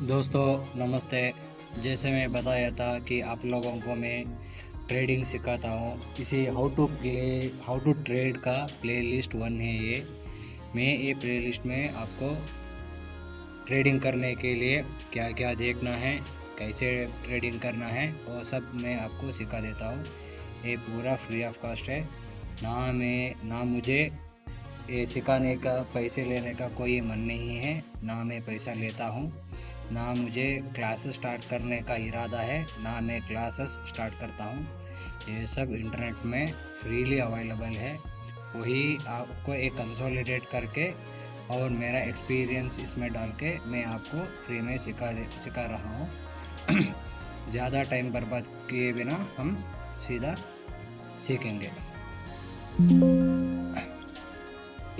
दोस्तों नमस्ते। जैसे मैं बताया था कि आप लोगों को मैं ट्रेडिंग सिखाता हूँ। इसी हाउ टू ट्रेड का प्लेलिस्ट वन है ये। मैं ये प्लेलिस्ट में आपको ट्रेडिंग करने के लिए क्या क्या देखना है, कैसे ट्रेडिंग करना है, वो सब मैं आपको सिखा देता हूँ। ये पूरा फ्री ऑफ कॉस्ट है। ना मुझे ये सिखाने का पैसे लेने का कोई मन नहीं है, ना मैं पैसा लेता हूँ, ना मुझे क्लासेस स्टार्ट करने का इरादा है, ना मैं क्लासेस स्टार्ट करता हूँ। ये सब इंटरनेट में फ्रीली अवेलेबल है। वही आपको एक कंसोलिडेट करके और मेरा एक्सपीरियंस इसमें डाल के मैं आपको फ्री में सिखा रहा हूँ। ज़्यादा टाइम बर्बाद किए बिना हम सीधा सीखेंगे।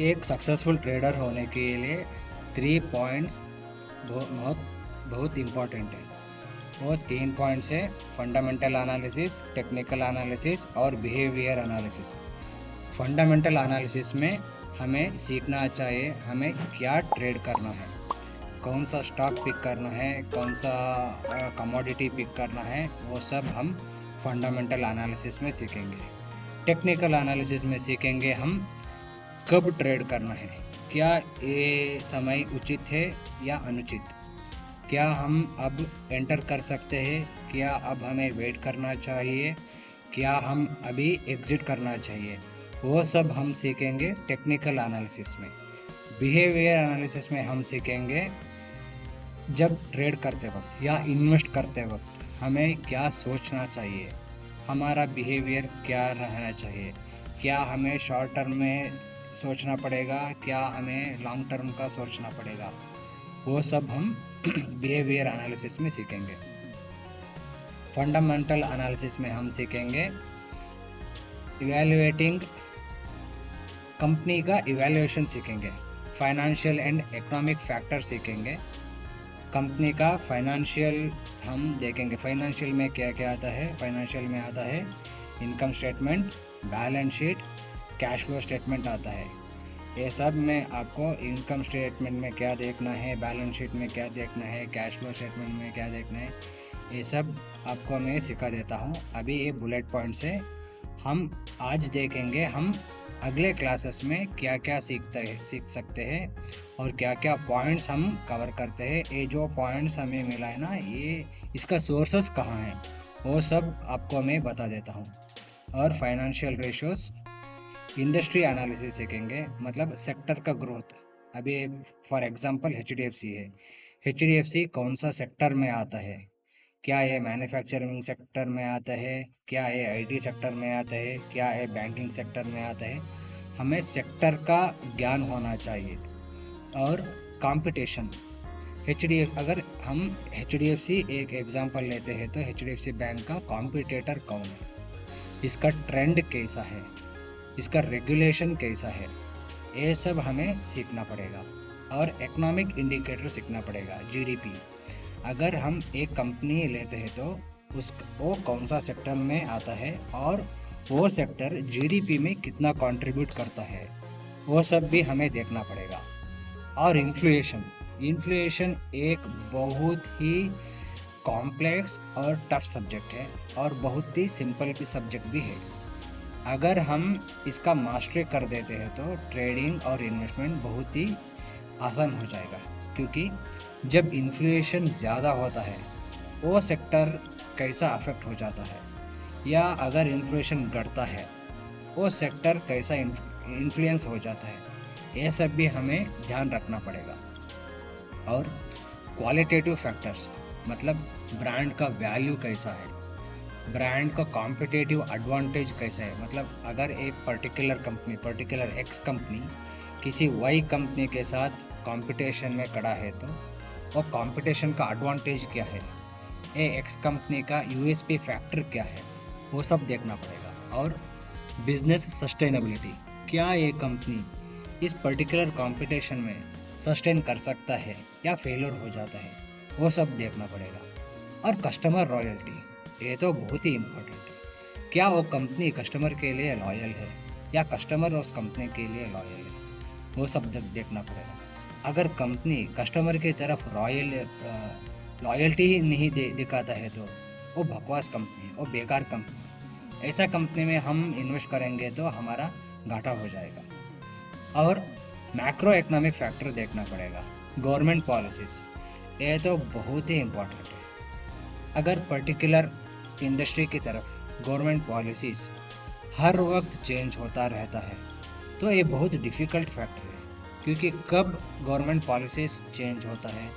एक सक्सेसफुल ट्रेडर होने के लिए 3 पॉइंट्स बहुत बहुत इम्पोर्टेंट है। वो 3 पॉइंट्स है: फंडामेंटल एनालिसिस, टेक्निकल एनालिसिस और बिहेवियर एनालिसिस। फंडामेंटल एनालिसिस में हमें सीखना चाहिए हमें क्या ट्रेड करना है, कौन सा स्टॉक पिक करना है, कौन सा कमोडिटी पिक करना है, वो सब हम फंडामेंटल एनालिसिस में सीखेंगे। टेक्निकल एनालिसिस में सीखेंगे हम कब ट्रेड करना है, क्या ये समय उचित है या अनुचित, क्या हम अब एंटर कर सकते हैं, क्या अब हमें वेट करना चाहिए, क्या हम अभी एग्जिट करना चाहिए, वो सब हम सीखेंगे टेक्निकल एनालिसिस में। बिहेवियर एनालिसिस में हम सीखेंगे जब ट्रेड करते वक्त या इन्वेस्ट करते वक्त हमें क्या सोचना चाहिए, हमारा बिहेवियर क्या रहना चाहिए, क्या हमें शॉर्ट टर्म में सोचना पड़ेगा, क्या हमें लॉन्ग टर्म का सोचना पड़ेगा, वो सब हम बिहेवियर एनालिसिस में सीखेंगे। फंडामेंटल एनालिसिस में हम सीखेंगे इवैल्यूएटिंग, कंपनी का इवैल्यूएशन सीखेंगे। फाइनेंशियल एंड इकोनॉमिक फैक्टर सीखेंगे। कंपनी का फाइनेंशियल हम देखेंगे। फाइनेंशियल में क्या क्या आता है? फाइनेंशियल में आता है income statement, balance sheet, cash flow statement आता है। ये सब में आपको इनकम स्टेटमेंट में क्या देखना है, बैलेंस शीट में क्या देखना है, कैश फ्लो स्टेटमेंट में क्या देखना है, ये सब आपको मैं सिखा देता हूँ। अभी ये बुलेट पॉइंट्स है, हम आज देखेंगे हम अगले क्लासेस में क्या क्या सीख सकते हैं और क्या क्या पॉइंट्स हम कवर करते हैं। ये जो पॉइंट्स हमें मिला है ना, ये इसका सोर्सेस कहाँ हैं, वो सब आपको मैं बता देता हूँ। और फाइनेंशियल रेशियोज, इंडस्ट्री एनालिसिस सीखेंगे, मतलब सेक्टर का ग्रोथ। अभी फॉर एग्जांपल HDFC है, HDFC कौन सा सेक्टर में आता है, क्या ये मैन्युफैक्चरिंग सेक्टर में आता है, क्या ये IT सेक्टर में आता है, क्या ये बैंकिंग सेक्टर में आता है, हमें सेक्टर का ज्ञान होना चाहिए। और कंपटीशन, अगर हम HDFC एक एग्जांपल लेते हैं तो HDFC बैंक का कॉम्पिटिटर कौन है, इसका ट्रेंड कैसा है, इसका रेगुलेशन कैसा है, ये सब हमें सीखना पड़ेगा। और इकोनॉमिक इंडिकेटर सीखना पड़ेगा, GDP। अगर हम एक कंपनी लेते हैं तो वो कौन सा सेक्टर में आता है और वो सेक्टर GDP में कितना कंट्रीब्यूट करता है, वो सब भी हमें देखना पड़ेगा। और इन्फ्लेशन, इन्फ्लेशन एक बहुत ही कॉम्प्लेक्स और टफ सब्जेक्ट है और बहुत ही सिंपल भी सब्जेक्ट भी है। अगर हम इसका मास्टरी कर देते हैं तो ट्रेडिंग और इन्वेस्टमेंट बहुत ही आसान हो जाएगा। क्योंकि जब इन्फ्लेशन ज़्यादा होता है वो सेक्टर कैसा अफेक्ट हो जाता है, या अगर इन्फ्लेशन घटता है वो सेक्टर कैसा इन्फ्लुएंस हो जाता है, ये सब भी हमें ध्यान रखना पड़ेगा। और क्वालिटेटिव फैक्टर्स, मतलब ब्रांड का वैल्यू कैसा है, ब्रांड का कॉम्पिटिटिव एडवांटेज कैसा है, मतलब अगर एक पर्टिकुलर एक्स कंपनी किसी वाई कंपनी के साथ कंपटीशन में खड़ा है तो वो कंपटीशन का एडवांटेज क्या है, ये एक्स कंपनी का USP फैक्टर क्या है, वो सब देखना पड़ेगा। और बिजनेस सस्टेनेबिलिटी, क्या ये कंपनी इस पर्टिकुलर कंपटीशन में सस्टेन कर सकता है या फेलियर हो जाता है, वो सब देखना पड़ेगा। और कस्टमर रॉयल्टी, ये तो बहुत ही इम्पोर्टेंट है। क्या वो कंपनी कस्टमर के लिए लॉयल है या कस्टमर उस कंपनी के लिए लॉयल है, वो सब देखना पड़ेगा। अगर कंपनी कस्टमर की तरफ लॉयल्टी ही नहीं दिखाता है तो वो बकवास कंपनी है, वो बेकार कंपनी है। ऐसा कंपनी में हम इन्वेस्ट करेंगे तो हमारा घाटा हो जाएगा। और मैक्रो इकोनॉमिक फैक्टर देखना पड़ेगा। गवर्नमेंट पॉलिसीज ये तो बहुत ही इम्पोर्टेंट है। अगर पर्टिकुलर इंडस्ट्री की तरफ गवर्नमेंट पॉलिसीज हर वक्त चेंज होता रहता है तो ये बहुत डिफ़िकल्ट फैक्टर है, क्योंकि कब गवर्नमेंट पॉलिसीज चेंज होता है,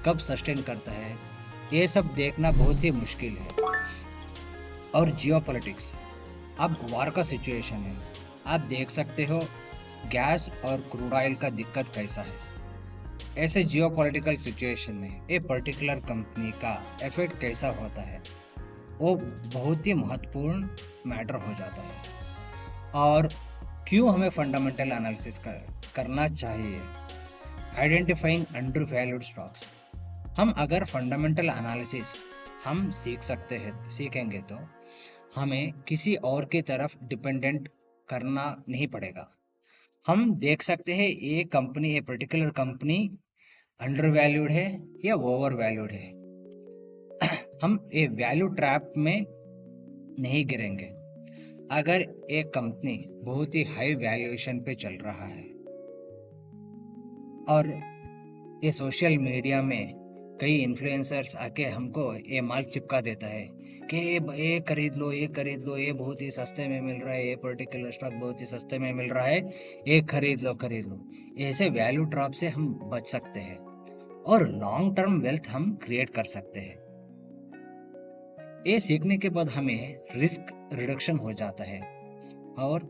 कब सस्टेन करता है, ये सब देखना बहुत ही मुश्किल है। और जियोपॉलिटिक्स, अब वार का सिचुएशन है, आप देख सकते हो गैस और क्रूड ऑयल का दिक्कत कैसा है। ऐसे जियोपॉलिटिकल सिचुएशन में एक पर्टिकुलर कंपनी का इफेक्ट कैसा होता है वो बहुत ही महत्वपूर्ण मैटर हो जाता है। और क्यों हमें फंडामेंटल एनालिसिस करना चाहिए। आइडेंटिफाइंग अंडर वैल्यूड स्टॉक्स, हम अगर फंडामेंटल एनालिसिस हम सीखेंगे तो हमें किसी और की तरफ डिपेंडेंट करना नहीं पड़ेगा। हम देख सकते हैं ये कंपनी, ये पर्टिकुलर कंपनी अंडर वैल्यूड है या ओवर वैल्यूड है। हम ये वैल्यू ट्रैप में नहीं गिरेंगे। अगर एक कंपनी बहुत ही हाई वैल्यूएशन पे चल रहा है और ये सोशल मीडिया में कई इन्फ्लुएंसर्स आके हमको ये माल चिपका देता है कि ये खरीद लो, ये खरीद लो, ये बहुत ही सस्ते में मिल रहा है, ये पर्टिकुलर स्टॉक बहुत ही सस्ते में मिल रहा है, ये खरीद लो खरीद लो। ऐसे वैल्यू ट्रैप से हम बच सकते हैं और लॉन्ग टर्म वेल्थ हम क्रिएट कर सकते हैं। ये सीखने के बाद हमें रिस्क रिडक्शन हो जाता है और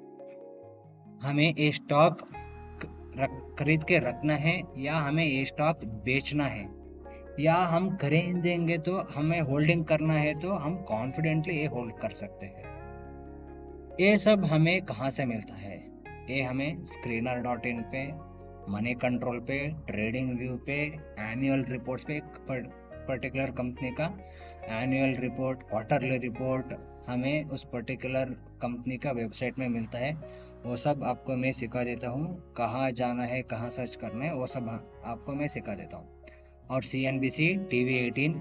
हमें ये स्टॉक खरीद के रखना है या हमें ये स्टॉक बेचना है, या हम खरीदेंगे तो हमें होल्डिंग करना है तो हम कॉन्फिडेंटली ये होल्ड कर सकते हैं। ये सब हमें कहाँ से मिलता है? ये हमें screener.in पे, मनी कंट्रोल पे, ट्रेडिंग व्यू पे, एनुअल रिपोर्ट्स पे, पर्टिकुलर कंपनी का एनुअल रिपोर्ट, क्वार्टरली रिपोर्ट हमें उस पर्टिकुलर कंपनी का वेबसाइट में मिलता है। वो सब आपको मैं सिखा देता हूँ, कहाँ जाना है, कहाँ सर्च करना है, वो सब आपको मैं सिखा देता हूँ। और CNBC, TV18,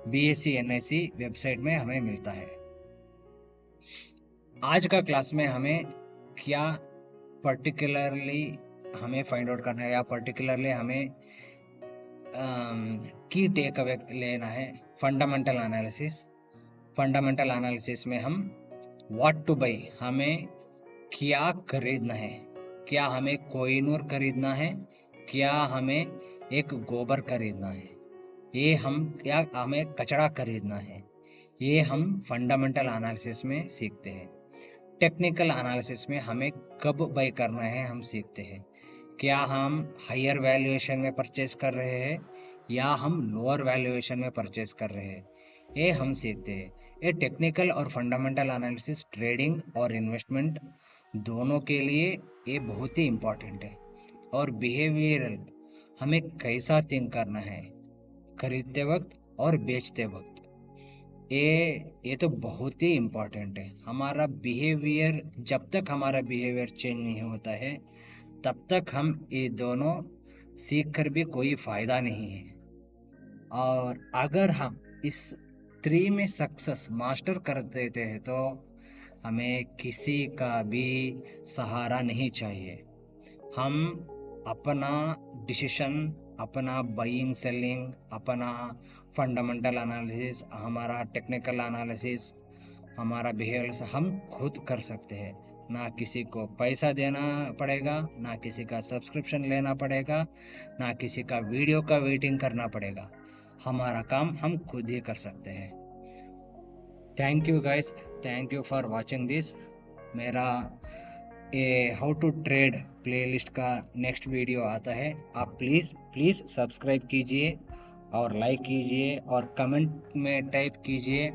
BSc NIC website में हमें मिलता है। आज का क्लास में हमें क्या पर्टिकुलरली हमें फाइंड आउट करना है या पर्टिकुलरली हमें की टेक अवे लेना है। फंडामेंटल एनालिसिस में हम व्हाट टू बाई, हमें क्या खरीदना है, क्या हमें कोहिनूर खरीदना है, क्या हमें एक गोबर खरीदना है, ये हम क्या हमें कचरा खरीदना है, ये हम फंडामेंटल एनालिसिस में सीखते हैं। टेक्निकल एनालिसिस में हमें कब बाई करना है हम सीखते हैं। क्या हम हायर वैल्यूएशन में परचेज कर रहे हैं या हम लोअर वैल्यूएशन में परचेज कर रहे हैं, ये हम सीखते हैं। ये टेक्निकल और फंडामेंटल एनालिसिस ट्रेडिंग और इन्वेस्टमेंट दोनों के लिए ये बहुत ही इम्पोर्टेंट है। और बिहेवियरल, हमें कैसा थिंक करना है खरीदते वक्त और बेचते वक्त, ये तो बहुत ही इम्पोर्टेंट है। हमारा बिहेवियर, जब तक हमारा बिहेवियर चेंज नहीं होता है तब तक हम ये दोनों सीख कर भी कोई फायदा नहीं है। और अगर हम इस 3 में सक्सेस मास्टर कर देते हैं तो हमें किसी का भी सहारा नहीं चाहिए। हम अपना डिसीजन, अपना बाइंग सेलिंग, अपना फंडामेंटल एनालिसिस, हमारा टेक्निकल एनालिसिस, हमारा बिहेवियर हम खुद कर सकते हैं। ना किसी को पैसा देना पड़ेगा, ना किसी का सब्सक्रिप्शन लेना पड़ेगा, ना किसी का वीडियो का वेटिंग करना पड़ेगा। हमारा काम हम खुद ही कर सकते हैं। Thank you guys, thank you for watching this. मेरा ये हाउ टू ट्रेड प्लेलिस्ट का नेक्स्ट वीडियो आता है। आप प्लीज़ सब्सक्राइब कीजिए और लाइक कीजिए और कमेंट में टाइप कीजिए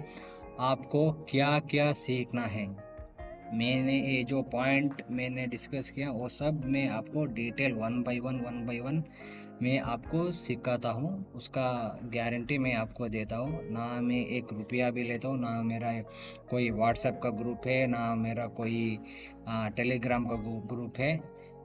आपको क्या क्या सीखना है। मैंने ये जो पॉइंट मैंने डिस्कस किया वो सब मैं आपको डिटेल वन बाय वन मैं आपको सिखाता हूँ, उसका गारंटी मैं आपको देता हूँ। ना मैं 1 रुपया भी लेता हूँ, ना मेरा कोई व्हाट्सएप का ग्रुप है, ना मेरा कोई टेलीग्राम का ग्रुप है,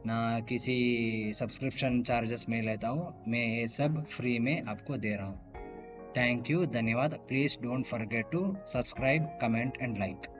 ना किसी सब्सक्रिप्शन चार्जेस में लेता हूँ। मैं ये सब फ्री में आपको दे रहा हूँ। थैंक यू, धन्यवाद। Please don't forget to subscribe, comment and like.